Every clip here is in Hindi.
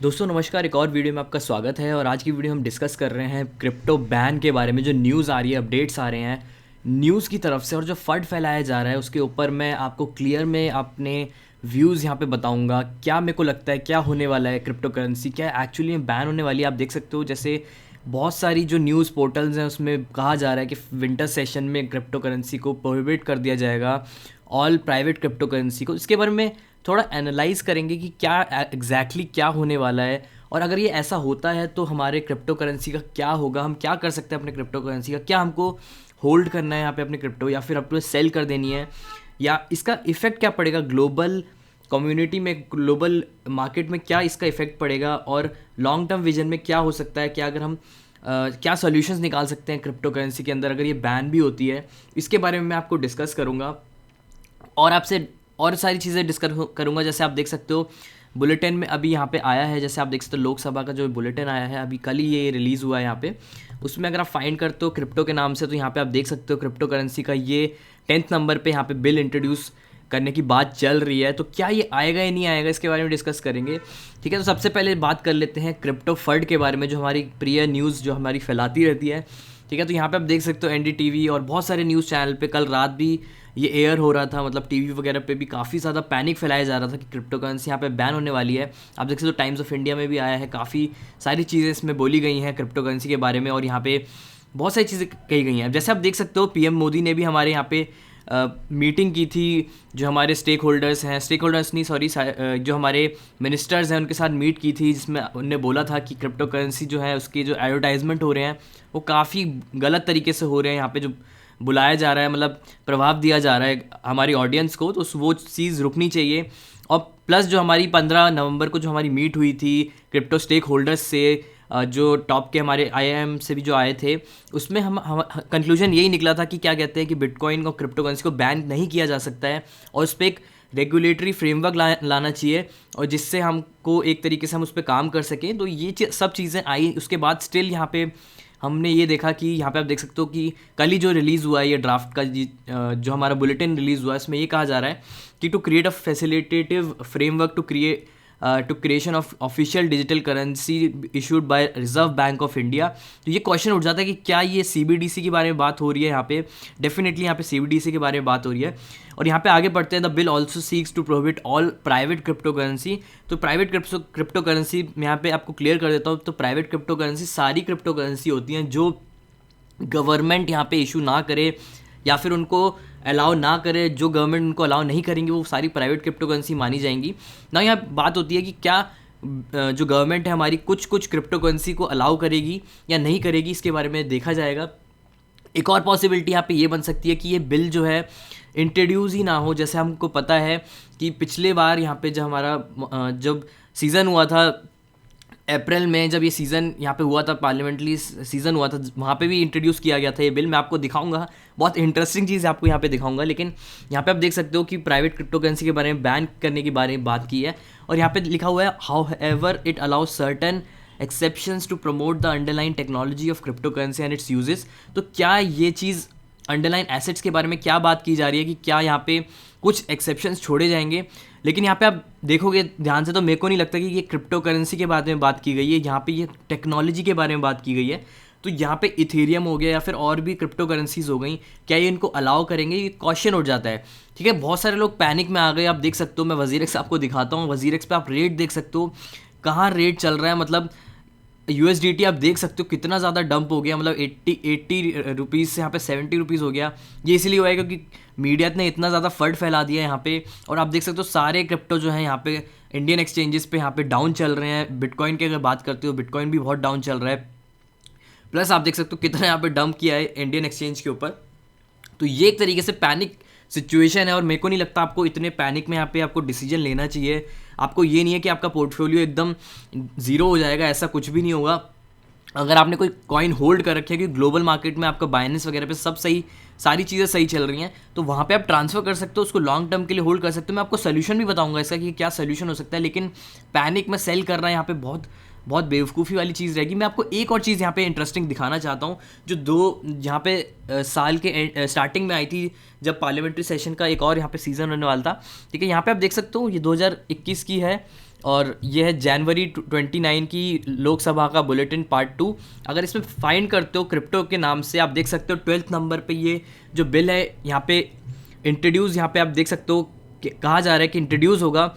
दोस्तों नमस्कार। एक और वीडियो में आपका स्वागत है और आज की वीडियो हम डिस्कस कर रहे हैं क्रिप्टो बैन के बारे में। जो न्यूज़ आ रही है, अपडेट्स आ रहे हैं न्यूज़ की तरफ से और जो फंड फैलाया जा रहा है उसके ऊपर मैं आपको क्लियर में अपने व्यूज़ यहाँ पे बताऊंगा। क्या मेरे को लगता है क्या होने वाला है, क्रिप्टो करेंसी क्या एक्चुअली में बैन होने वाली है। आप देख सकते हो जैसे बहुत सारी जो न्यूज़ पोर्टल्स हैं उसमें कहा जा रहा है कि विंटर सेशन में क्रिप्टो करेंसी को प्रोहिबिट कर दिया जाएगा, ऑल प्राइवेट क्रिप्टो करेंसी को। इसके बारे में थोड़ा एनालाइज करेंगे कि क्या एग्जैक्टली क्या होने वाला है और अगर ये ऐसा होता है तो हमारे क्रिप्टो करेंसी का क्या होगा, हम क्या कर सकते हैं अपने क्रिप्टो करेंसी का। क्या हमको होल्ड करना है यहाँ पे अपने क्रिप्टो या फिर अपने सेल कर देनी है, या इसका इफ़ेक्ट क्या पड़ेगा ग्लोबल कम्युनिटी में, ग्लोबल मार्केट में क्या इसका इफ़ेक्ट पड़ेगा और लॉन्ग टर्म विजन में क्या हो सकता है। क्या अगर हम क्या सॉल्यूशंस निकाल सकते हैं क्रिप्टो करेंसी के अंदर अगर ये बैन भी होती है। इसके बारे में मैं आपको डिस्कस करूँगा और आपसे और सारी चीज़ें डिस्कस करूँगा। जैसे आप देख सकते हो बुलेटिन में अभी यहाँ पे आया है, जैसे आप देख सकते हो लोकसभा का जो बुलेटिन आया है अभी कल ही ये रिलीज़ हुआ है यहाँ पे। उसमें अगर आप फाइंड करते हो क्रिप्टो के नाम से तो यहाँ पे आप देख सकते हो क्रिप्टो करेंसी का ये 10th नंबर पे यहाँ पे बिल इंट्रोड्यूस करने की बात चल रही है। तो क्या ये आएगा या नहीं आएगा इसके बारे में डिस्कस करेंगे। ठीक है, तो सबसे पहले बात कर लेते हैं क्रिप्टो फंड के बारे में, जो हमारी प्रिय न्यूज़ जो हमारी फैलाती रहती है। ठीक है, तो यहाँ पे आप देख सकते हो एनडीटीवी और बहुत सारे न्यूज़ चैनल पे कल रात भी ये एयर हो रहा था, मतलब टीवी वगैरह पे भी काफ़ी ज़्यादा पैनिक फैलाया जा रहा था कि क्रिप्टो करेंसी यहाँ पे बैन होने वाली है। आप देख सकते हो टाइम्स ऑफ इंडिया में भी आया है, काफ़ी सारी चीज़ें इसमें बोली गई हैं क्रिप्टो करेंसी के बारे में और यहाँ पे बहुत सारी चीज़ें कही गई हैं। जैसे आप देख सकते हो पीएम मोदी ने भी हमारे यहाँ पे मीटिंग की थी, जो हमारे स्टेक होल्डर्स नहीं सॉरी जो हमारे मिनिस्टर्स हैं उनके साथ मीट की थी, जिसमें उनने बोला था कि क्रिप्टो करेंसी जो है उसके जो एडवर्टाइजमेंट हो रहे हैं वो काफ़ी गलत तरीके से हो रहे हैं। यहाँ पे जो बुलाया जा रहा है, मतलब प्रभाव दिया जा रहा है हमारी ऑडियंस को, तो वो चीज़ रुकनी चाहिए। और प्लस जो हमारी 15 नवंबर को जो हमारी मीट हुई थी क्रिप्टो स्टेक होल्डर्स से, जो टॉप के हमारे आईआईएम से भी जो आए थे, उसमें हम कंक्लूजन यही निकला था कि क्या कहते हैं कि बिटकॉइन और क्रिप्टो करेंसी को बैन नहीं किया जा सकता है और उस पर एक रेगुलेटरी फ्रेमवर्क लाना चाहिए और जिससे हमको एक तरीके से हम उस पर काम कर सकें। तो ये सब चीज़ें आई। उसके बाद स्टिल यहाँ पे हमने ये देखा कि यहाँ पे आप देख सकते हो कि कल ही जो रिलीज़ हुआ है ये ड्राफ्ट का जो हमारा बुलेटिन रिलीज़ हुआ है, इसमें ये कहा जा रहा है कि to create a facilitative framework to creation of official digital currency issued by Reserve Bank of India. तो ये क्वेश्चन उठ जाता है कि क्या ये सीबीडीसी के बारे में बात हो रही है यहाँ पे। डेफिनेटली यहाँ पे सीबीडीसी के बारे में बात हो रही है। और यहाँ पे आगे बढ़ते हैं, the bill also seeks to prohibit all private crypto currency. तो प्राइवेट क्रिप्टो करेंसी यहाँ पे आपको क्लियर कर देता हूँ। तो प्राइवेट क्रिप्टो करेंसी सारी क्रिप्टो करेंसी होती हैं जो गवर्नमेंट यहाँ पे इशू ना करे या फिर उनको अलाउ ना करे, जो गवर्नमेंट उनको अलाउ नहीं करेंगे वो सारी प्राइवेट क्रिप्टो करेंसी मानी जाएंगी ना। यहाँ बात होती है कि क्या जो गवर्नमेंट है हमारी कुछ कुछ क्रिप्टो करेंसी को अलाउ करेगी या नहीं करेगी, इसके बारे में देखा जाएगा। एक और पॉसिबिलिटी यहाँ पे ये बन सकती है कि ये बिल जो है इंट्रोड्यूस ही ना हो। जैसे हमको पता है कि पिछले बार यहाँ पे जब हमारा जब सीज़न हुआ था अप्रैल में, जब ये सीज़न यहाँ पे हुआ था, पार्लियामेंट्री सीज़न हुआ था, वहाँ पे भी इंट्रोड्यूस किया गया था ये बिल। मैं आपको दिखाऊंगा, बहुत इंटरेस्टिंग चीज़ आपको यहाँ पे दिखाऊंगा। लेकिन यहाँ पे आप देख सकते हो कि प्राइवेट क्रिप्टो करेंसी के बारे में बैन करने के बारे में बात की है और यहाँ पे लिखा हुआ है however it allows certain exceptions to promote the underline technology of crypto currency and its uses. तो क्या ये चीज़ अंडरलाइन एसेट्स के बारे में क्या बात की जा रही है कि क्या यहाँ पे कुछ एक्सेप्शंस छोड़े जाएंगे। लेकिन यहाँ पे आप देखोगे ध्यान से तो मेरे को नहीं लगता कि ये क्रिप्टो करेंसी के बारे में बात की गई है, यहाँ पे ये टेक्नोलॉजी के बारे में बात की गई है। तो यहाँ पे इथेरियम हो गया या फिर और भी क्रिप्टो करेंसीज हो गई, क्या ये इनको अलाउ करेंगे, ये क्वेश्चन उठ जाता है। ठीक है, बहुत सारे लोग पैनिक में आ गए। आप देख सकते हो, मैं वजीरेक्स आपको दिखाता हूँ। वजीरेक्स पे आप रेट देख सकते हो कहाँ रेट चल रहा है, मतलब यूएसडीटी आप देख सकते हो कितना ज़्यादा डंप हो गया, मतलब 80 रुपीज़ से यहाँ पे 70 रुपीज़ हो गया। ये इसीलिए हुआ है क्योंकि मीडिया ने इतना ज़्यादा फंड फैला दिया है यहाँ पे। और आप देख सकते हो सारे क्रिप्टो जो है यहाँ पे इंडियन एक्सचेंजेस पे यहाँ पे डाउन चल रहे हैं। बिटकॉइन की अगर बात करते हो, बिटकॉइन भी बहुत डाउन चल रहा है। प्लस आप देख सकते हो कितना यहाँ पे डंप किया है इंडियन एक्सचेंज के ऊपर। तो ये एक तरीके से पैनिक सिचुएशन है और मेरे को नहीं लगता आपको इतने पैनिक में यहाँ पे आपको डिसीजन लेना चाहिए। आपको ये नहीं है कि आपका पोर्टफोलियो एकदम ज़ीरो हो जाएगा, ऐसा कुछ भी नहीं होगा। अगर आपने कोई कॉइन होल्ड कर रखे है कि ग्लोबल मार्केट में आपका बाइनेंस वगैरह पे सब सही, सारी चीज़ें सही चल रही हैं, तो वहाँ पे आप ट्रांसफ़र कर सकते हो, उसको लॉन्ग टर्म के लिए होल्ड कर सकते हो। मैं आपको सोल्यूशन भी बताऊंगा इसका कि क्या सोल्यूशन हो सकता है। लेकिन पैनिक में सेल करना यहाँ पे बहुत बहुत बेवकूफ़ी वाली चीज़ रहेगी। मैं आपको एक और चीज़ यहाँ पे इंटरेस्टिंग दिखाना चाहता हूँ, जो यहाँ पे साल के स्टार्टिंग में आई थी, जब पार्लियामेंट्री सेशन का एक और यहाँ पे सीज़न होने वाला था। ठीक है, यहाँ पे आप देख सकते हो ये 2021 की है और ये है जनवरी 29 की लोकसभा का बुलेटिन पार्ट 2। अगर इसमें फाइंड करते हो क्रिप्टो के नाम से, आप देख सकते हो 12th नंबर पे ये जो बिल है यहाँ पे इंट्रोड्यूस, यहाँ पे आप देख सकते हो कहा जा रहा है कि इंट्रोड्यूस होगा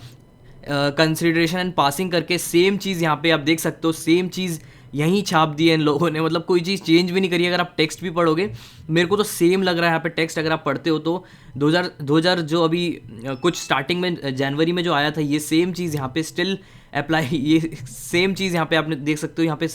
कंसिडरेशन एंड पासिंग करके। सेम चीज़ यहाँ पे आप देख सकते हो, सेम चीज़ यहीं छाप दी है इन लोगों ने, मतलब कोई चीज़ चेंज भी नहीं करी। अगर आप टेक्स्ट भी पढ़ोगे, मेरे को तो सेम लग रहा है यहाँ पे टेक्स्ट अगर आप पढ़ते हो तो 2000 जो अभी कुछ स्टार्टिंग में जनवरी में जो आया था, ये सेम चीज़ यहाँ पे स्टिल अप्लाई, ये सेम चीज़ यहाँ पे आपने देख सकते हो, यहाँ पे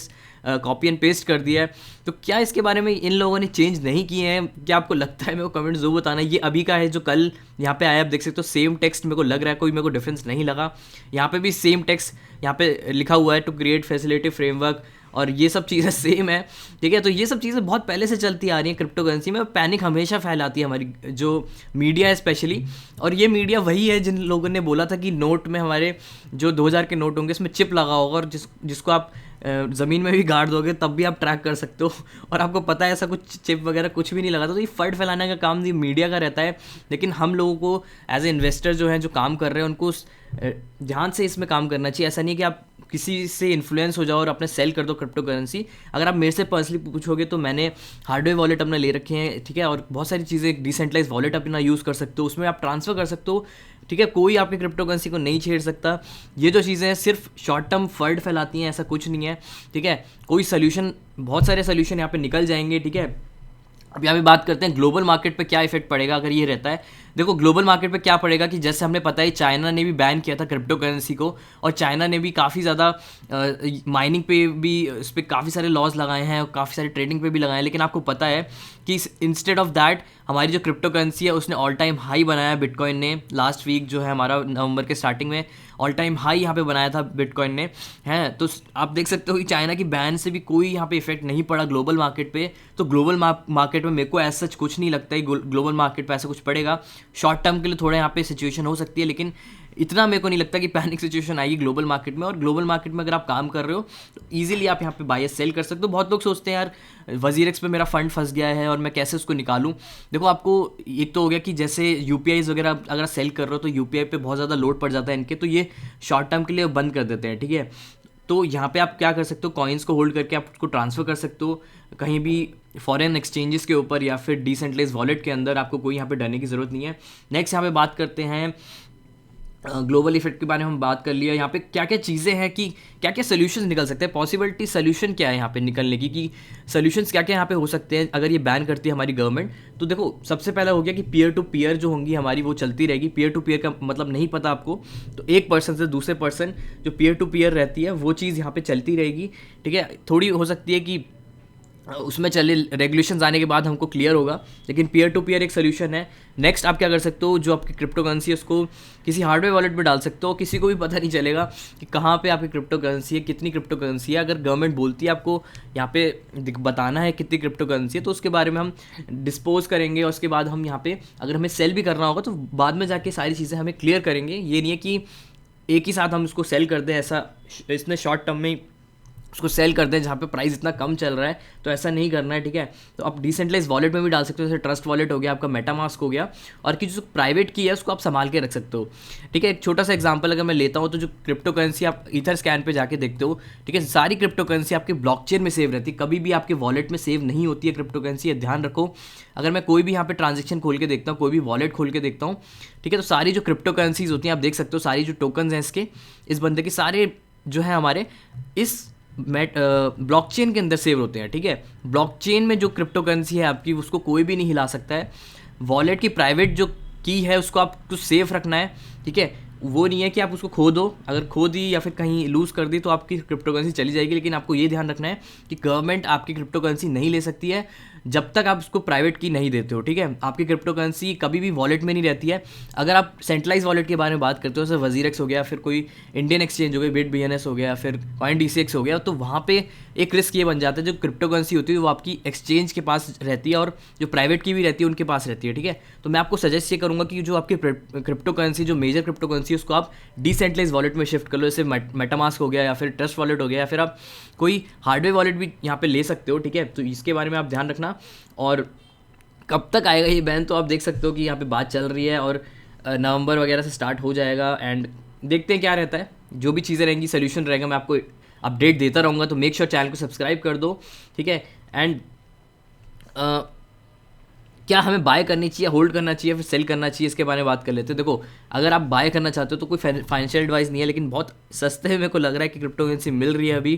कॉपी एंड पेस्ट कर दिया है। तो क्या इसके बारे में इन लोगों ने चेंज नहीं किए हैं? क्या आपको लगता है? मेरे को कमेंट जरूर बताना। ये अभी का है जो कल यहाँ पे आया, आप देख सकते हो सेम टेक्स्ट मेरे को लग रहा है, कोई मेरे को डिफरेंस नहीं लगा। यहाँ पे भी सेम टेक्स्ट यहाँ पे लिखा हुआ है, टू क्रिएट फैसिलिटी फ्रेमवर्क, और ये सब चीज़ें सेम है, ठीक है। तो ये सब चीज़ें बहुत पहले से चलती आ रही हैं क्रिप्टो करेंसी में। पैनिक हमेशा फैलाती है हमारी जो मीडिया है स्पेशली, और ये मीडिया वही है जिन लोगों ने बोला था कि नोट में हमारे जो 2000 के नोट होंगे इसमें चिप लगा होगा, और जिसको आप ज़मीन में भी गाड़ दोगे तब भी आप ट्रैक कर सकते हो, और आपको पता है ऐसा कुछ चिप वगैरह कुछ भी नहीं लगा था। तो ये फट फैलाने का काम ये मीडिया का रहता है, लेकिन हम लोगों को एज ए इन्वेस्टर जो हैं, जो काम कर रहे हैं, उनको ध्यान से इसमें काम करना चाहिए। ऐसा नहीं कि आप किसी से इन्फ्लुएंस हो जाओ और अपने सेल कर दो क्रिप्टो करेंसी। अगर आप मेरे से पर्सनली पूछोगे तो मैंने हार्डवेयर वॉलेट अपना ले रखे हैं, ठीक है, और बहुत सारी चीज़ें, डिसेंट्रलाइज वॉलेट अपना यूज़ कर सकते हो, उसमें आप ट्रांसफ़र कर सकते हो, ठीक है। कोई आपकी क्रिप्टो करेंसी को नहीं छेड़ सकता। ये जो चीज़ें हैं सिर्फ शॉर्ट टर्म फर्ड फैलाती हैं, ऐसा कुछ नहीं है, ठीक है। कोई सोल्यूशन, बहुत सारे सोल्यूशन यहाँ पे निकल जाएंगे, ठीक है। अब यहाँ पे बात करते हैं ग्लोबल मार्केट पे क्या इफेक्ट पड़ेगा अगर ये रहता है। देखो ग्लोबल मार्केट पे क्या पड़ेगा कि जैसे हमने पता है चाइना ने भी बैन किया था क्रिप्टो करेंसी को, और चाइना ने भी काफ़ी ज़्यादा माइनिंग पे भी इस पर काफ़ी सारे लॉज लगाए हैं और काफ़ी सारे ट्रेडिंग पे भी लगाए हैं। लेकिन आपको पता है कि इंस्टेड ऑफ दैट हमारी जो क्रिप्टो करेंसी है उसने ऑल टाइम हाई बनाया बिटकॉइन ने। लास्ट वीक जो है हमारा नवंबर के स्टार्टिंग में ऑल टाइम हाई यहाँ पे बनाया था बिटकॉइन ने, हैं। तो आप देख सकते हो कि चाइना की बैन से भी कोई यहाँ पे इफेक्ट नहीं पड़ा ग्लोबल मार्केट पे। तो ग्लोबल मार्केट में मेरे को ऐसा सच कुछ नहीं लगता है ग्लोबल मार्केट पे ऐसा कुछ पड़ेगा। शॉर्ट टर्म के लिए थोड़ा यहाँ पे सिचुएशन हो सकती है, लेकिन इतना मेरे को नहीं लगता कि पैनिक सिचुएशन आएगी ग्लोबल मार्केट में। और ग्लोबल मार्केट में अगर आप काम कर रहे हो तो ईजिली आप यहाँ पे बाय सेल कर सकते हो। बहुत लोग सोचते हैं यार वजीरेक्स पे मेरा फंड फंस गया है और मैं कैसे उसको निकालूं। देखो आपको एक तो हो गया कि जैसे यूपीआईज वगैरह अगर सेल कर रहे हो तो यूपीआई पे बहुत ज़्यादा लोड पड़ जाता है इनके, तो ये शॉर्ट टर्म के लिए बंद कर देते हैं, ठीक है। तो यहाँ पे आप क्या कर सकते हो, कॉइन्स को होल्ड करके आप उसको ट्रांसफ़र कर सकते हो कहीं भी फॉरेन एक्सचेंजेस के ऊपर या फिर डिसेंट्रलाइज वॉलेट के अंदर। आपको कोई यहाँ पे डरने की ज़रूरत नहीं है। नेक्स्ट यहाँ पे बात करते हैं ग्लोबल इफेक्ट के बारे में हम बात कर लिया। यहाँ पे क्या क्या चीज़ें हैं कि क्या क्या सोल्यूशंस निकल सकते हैं, पॉसिबिलिटी सोल्यूशन क्या है यहाँ पे निकलने की, कि सोल्यूशंस क्या क्या यहाँ पे हो सकते हैं अगर ये बैन करती है हमारी गवर्नमेंट। तो देखो सबसे पहला हो गया कि पीयर टू पीयर जो होंगी हमारी वो चलती रहेगी। पीयर टू पीयर का मतलब नहीं पता आपको, तो एक पर्सन से दूसरे पर्सन जो पीयर टू पीयर रहती है वो चीज़ यहाँ पर चलती रहेगी, ठीक है। थोड़ी हो सकती है कि उसमें चले रेगुलेशंस आने के बाद हमको क्लियर होगा, लेकिन पीयर टू पीयर एक सोल्यूशन है। नेक्स्ट आप क्या कर सकते हो, जो आपकी क्रिप्टो करेंसी है उसको किसी हार्डवेयर वॉलेट में डाल सकते हो, किसी को भी पता नहीं चलेगा कि कहाँ पे आपकी क्रिप्टो करेंसी है, कितनी क्रिप्टो करेंसी है। अगर गवर्नमेंट बोलती है आपको यहाँ पे बताना है कितनी क्रिप्टो करेंसी है, तो उसके बारे में हम डिस्पोज करेंगे और उसके बाद हम यहाँ पे अगर हमें सेल भी करना होगा तो बाद में जाके सारी चीज़ें हमें क्लियर करेंगे। ये नहीं है कि एक ही साथ हम उसको सेल कर दें, ऐसा इसने शॉर्ट टर्म में उसको सेल कर दें जहाँ पे प्राइस इतना कम चल रहा है, तो ऐसा नहीं करना है, ठीक है। तो आप डिसेंट्रलाइज वॉलेट में भी डाल सकते हो, जैसे ट्रस्ट वॉलेट हो गया, आपका मेटामास्क हो गया, और कि जो प्राइवेट की है उसको आप संभाल के रख सकते हो, ठीक है। एक छोटा सा एग्जांपल अगर मैं लेता हूँ तो जो क्रिप्टो करेंसी आप ईथर स्कैन पे जाके देखते हो, ठीक है, सारी क्रिप्टो करेंसी आपके ब्लॉकचेन में सेव रहती है, कभी भी आपके वॉलेट में सेव नहीं होती है क्रिप्टो करेंसी, ये ध्यान रखो। अगर मैं कोई भी यहाँ पे ट्रांजेक्शन खोल के देखता हूँ, कोई भी वॉलेट खोल के देखता हूँ, ठीक है, तो सारी जो क्रिप्टो करेंसीज होती हैं आप देख सकते हो, सारी जो टोकन्स हैं इसके, इस बंदे के सारे जो है हमारे इस ब्लॉकचेन के अंदर सेव होते हैं, ठीक है। ब्लॉकचेन में जो क्रिप्टो करेंसी है आपकी उसको कोई भी नहीं हिला सकता है। वॉलेट की प्राइवेट जो की है उसको आपको सेफ रखना है, ठीक है। वो नहीं है कि आप उसको खो दो, अगर खो दी या फिर कहीं लूज़ कर दी तो आपकी क्रिप्टो करेंसी चली जाएगी। लेकिन आपको ये ध्यान रखना है कि गवर्नमेंट आपकी क्रिप्टो करेंसी नहीं ले सकती है जब तक आप उसको प्राइवेट की नहीं देते हो, ठीक है। आपकी क्रिप्टो करेंसी कभी भी वॉलेट में नहीं रहती है। अगर आप सेंट्रलाइज वॉलेट के बारे में बात करते हो, जैसे वजीरेक्स हो गया, फिर कोई इंडियन एक्सचेंज हो गई, BitBNS हो गया, फिर CoinDCX हो गया, तो वहाँ पे एक रिस्क ये बन जाता है, जो क्रिप्टो करेंसी होती है वो आपकी एक्सचेंज के पास रहती है और जो प्राइवेट की भी रहती है उनके पास रहती है, ठीक है। तो मैं आपको सजेस्ट ये करूँगा कि जो आपकी क्रिप्टो करेंसी, जो मेजर क्रिप्टो करेंसी है, उसको आप डिसेंट्रलाइज वॉलेट में शिफ्ट कर लो, जैसे मेटामास्क हो गया या फिर ट्रस्ट वॉलेट हो गया, या फिर आप कोई हार्डवेयर वॉलेट भी यहाँ पे ले सकते हो, ठीक है। तो इसके बारे में आप ध्यान रखना। और कब तक आएगा ये बैन, तो आप देख सकते हो कि यहाँ पे बात चल रही है और नवंबर वगैरह से स्टार्ट हो जाएगा, एंड देखते हैं क्या रहता है, जो भी चीज़ें रहेंगी, सोल्यूशन रहेगा, मैं आपको अपडेट देता रहूँगा। तो मेक श्योर चैनल को सब्सक्राइब कर दो, ठीक है। एंड क्या हमें बाय करनी चाहिए, होल्ड करना चाहिए, फिर सेल करना चाहिए, इसके बारे में बात कर लेते हैं। देखो, अगर आप बाय करना चाहते हो तो कोई फाइनेंशियल एडवाइस नहीं है, लेकिन बहुत सस्ते में मेरे को लग रहा है कि क्रिप्टो करेंसी मिल रही है अभी,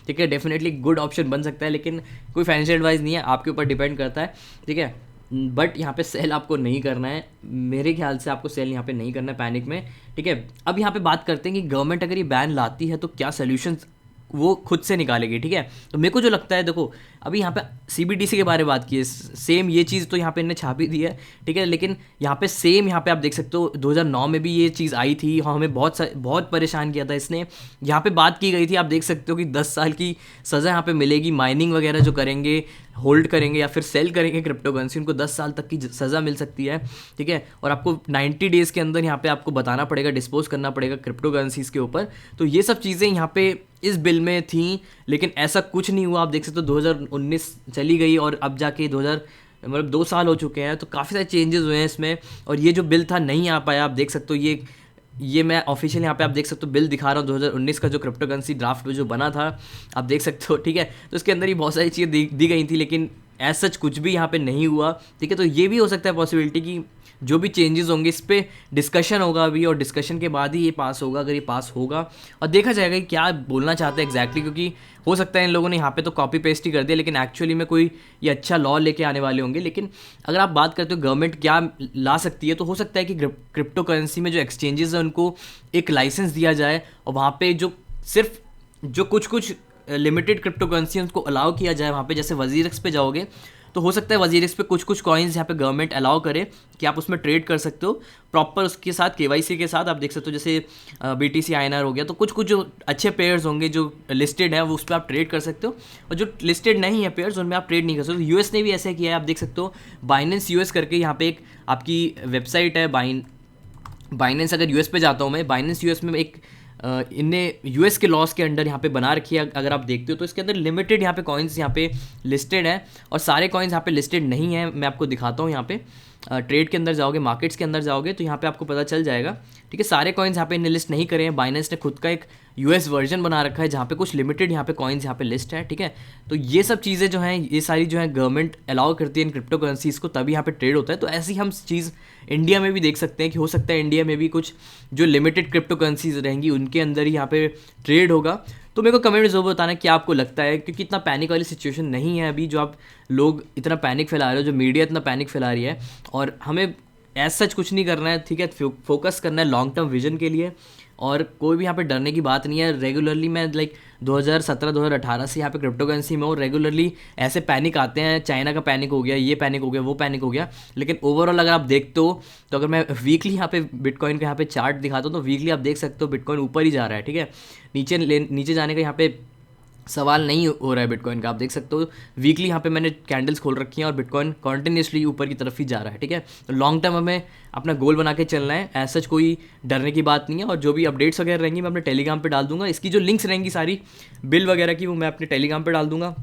ठीक है। डेफिनेटली गुड ऑप्शन बन सकता है, लेकिन कोई फाइनेंशियल एडवाइस नहीं है, आपके ऊपर डिपेंड करता है, ठीक है। बट यहाँ पे सेल आपको नहीं करना है, मेरे ख्याल से आपको सेल यहाँ पे नहीं करना है पैनिक में, ठीक है। अब यहाँ पे बात करते हैं कि गवर्नमेंट अगर ये बैन लाती है तो क्या सोल्यूशंस वो खुद से निकालेगी, ठीक है। तो मेरे को जो लगता है, देखो अभी यहाँ पे सीबीडीसी के बारे में बात की है, सेम ये चीज़ तो यहाँ पे इन्हें छापी दी है, ठीक है। लेकिन यहाँ पे सेम यहाँ पे आप देख सकते हो 2009 में भी ये चीज़ आई थी, हाँ, हमें बहुत परेशान किया था इसने। यहाँ पे बात की गई थी, आप देख सकते हो कि 10 साल की सज़ा यहाँ पे मिलेगी, माइनिंग वगैरह जो करेंगे, होल्ड करेंगे या फिर सेल करेंगे क्रिप्टो करेंसी, उनको 10 साल तक की सज़ा मिल सकती है, ठीक है। और आपको 90 डेज़ के अंदर यहाँ पे आपको बताना पड़ेगा, डिस्पोज करना पड़ेगा क्रिप्टो करेंसीज़ के ऊपर। तो ये सब चीज़ें यहाँ पे इस बिल में थी, लेकिन ऐसा कुछ नहीं हुआ। आप देख सकते हो 2019 चली गई और अब जाके 2 साल हो चुके हैं, तो काफ़ी सारे चेंजेस हुए हैं इसमें। और ये जो बिल था नहीं आ पाया, आप देख सकते हो ये मैं ऑफिशियल यहाँ पे आप देख सकते हो बिल दिखा रहा हूँ, 2019 का जो क्रिप्टो करेंसी ड्राफ्ट में जो बना था, आप देख सकते हो, ठीक है। तो इसके अंदर ही बहुत सारी चीज़ें दी गई थी, लेकिन एज सच कुछ भी यहाँ पे नहीं हुआ, ठीक है। तो ये भी हो सकता है पॉसिबिलिटी कि जो भी चेंजेस होंगे इस पर डिस्कशन होगा अभी, और डिस्कशन के बाद ही ये पास होगा। अगर ये पास होगा और देखा जाएगा कि क्या बोलना चाहते हैं एग्जैक्टली, क्योंकि हो सकता है इन लोगों ने यहाँ पे तो कॉपी पेस्ट ही कर दिया, लेकिन एक्चुअली में कोई ये अच्छा लॉ लेके आने वाले होंगे। लेकिन अगर आप बात करते हो गवर्नमेंट क्या ला सकती है, तो हो सकता है कि क्रिप्टो करेंसी में जो एक्सचेंजेस हैं उनको एक लाइसेंस दिया जाए, और वहाँ पे जो कुछ लिमिटेड क्रिप्टो करेंसी उनको अलाउ किया जाए वहाँ पे। जैसे वजीरक्स पे जाओगे तो हो सकता है वजीरक्स पे कुछ कॉइन्स यहाँ पे गवर्नमेंट अलाउ करे कि आप उसमें ट्रेड कर सकते हो प्रॉपर, उसके साथ केवाईसी के साथ। आप देख सकते हो जैसे BTC INR हो गया, तो कुछ जो अच्छे पेयर्स होंगे जो लिस्टेड है वो उस पर आप ट्रेड कर सकते हो, और जो लिस्टेड नहीं है पेयर्स उनमें आप ट्रेड नहीं कर सकते। तो यूएस ने भी ऐसा किया है, आप देख सकते हो बाइनेंस यूएस करके यहाँ पे एक आपकी वेबसाइट है, बाइनेंस। अगर यूएस पे जाता हूँ मैं, बाइनेंस यूएस में एक इनने यूएस के लॉस के अंडर यहाँ पे बना रखी है, अगर आप देखते हो तो इसके अंदर लिमिटेड यहाँ पे कॉइन्स यहाँ पे लिस्टेड है, और सारे कॉइन्स यहाँ पे लिस्टेड नहीं है। मैं आपको दिखाता हूँ, यहाँ पे ट्रेड के अंदर जाओगे, मार्केट्स के अंदर जाओगे तो यहाँ पे आपको पता चल जाएगा, ठीक है। सारे कॉइन्स यहाँ पे इन्हें लिस्ट नहीं करे हैं, बाइनेंस ने खुद का एक यूएस वर्जन बना रखा है जहाँ पे कुछ लिमिटेड यहाँ पे कॉइन्स यहाँ पे लिस्ट है, ठीक है। तो ये सब चीज़ें जो हैं, ये सारी जो है गवर्नमेंट अलाउ करती है इन क्रिप्टो करेंसीज़ को, तभी यहाँ पे ट्रेड होता है। तो ऐसी हम चीज़ इंडिया में भी देख सकते हैं कि हो सकता है इंडिया में भी कुछ जो लिमिटेड क्रिप्टो करेंसीज रहेंगी उनके अंदर ही यहाँ पे ट्रेड होगा। तो मेरे को कमेंट में ज़रूर बताना क्या आपको लगता है, क्योंकि इतना पैनिक वाली सिचुएशन नहीं है अभी जो आप लोग इतना पैनिक फैला रहे हो, जो मीडिया इतना पैनिक फैला रही है। और हमें एज सच कुछ नहीं करना है, ठीक है। फोकस करना है लॉन्ग टर्म विजन के लिए, और कोई भी यहाँ पे डरने की बात नहीं है। रेगुलरली मैं 2017-2018 से यहाँ पे क्रिप्टो करेंसी में, और रेगुलरली ऐसे पैनिक आते हैं, चाइना का पैनिक हो गया, ये पैनिक हो गया, वो पैनिक हो गया। लेकिन ओवरऑल अगर आप देखते हो तो अगर मैं वीकली यहाँ पे बिटकॉइन का यहाँ पे चार्ट दिखाता हूँ तो वीकली आप देख सकते हो बिटकॉइन ऊपर ही जा रहा है, ठीक है। नीचे जाने का यहाँ पे सवाल नहीं हो रहा है बिटकॉइन का। आप देख सकते हो वीकली यहाँ पे मैंने कैंडल्स खोल रखी हैं और बिटकॉइन कॉन्टिन्यूसली ऊपर की तरफ ही जा रहा है, ठीक है। तो लॉन्ग टर्म हमें अपना गोल बना के चलना है, ऐसा कोई डरने की बात नहीं है। और जो भी अपडेट्स वगैरह रहेंगी मैं अपने टेलीग्राम पे डाल दूंगा, इसकी जो लिंक्स रहेंगी सारी बिल वगैरह की, वो मैं अपने टेलीग्राम पे डाल दूंगा।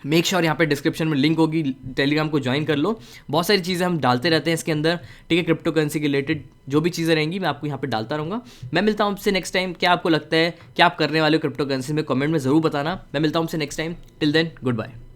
मेक श्योर यहाँ पे डिस्क्रिप्शन में लिंक होगी, टेलीग्राम को ज्वाइन कर लो। बहुत सारी चीज़ें हम डालते रहते हैं इसके अंदर, ठीक है। क्रिप्टो करेंसी के रिलेटेड जो भी चीज़ें रहेंगी मैं आपको यहाँ पे डालता रहूँगा। मैं मिलता हूँ आपसे नेक्स्ट टाइम। क्या आपको लगता है, क्या आप करने वाले हो क्रिप्टो करेंसी में, कमेंट में ज़रूर बताना। मैं मिलता हूँ आपसे next time. Till then, good bye.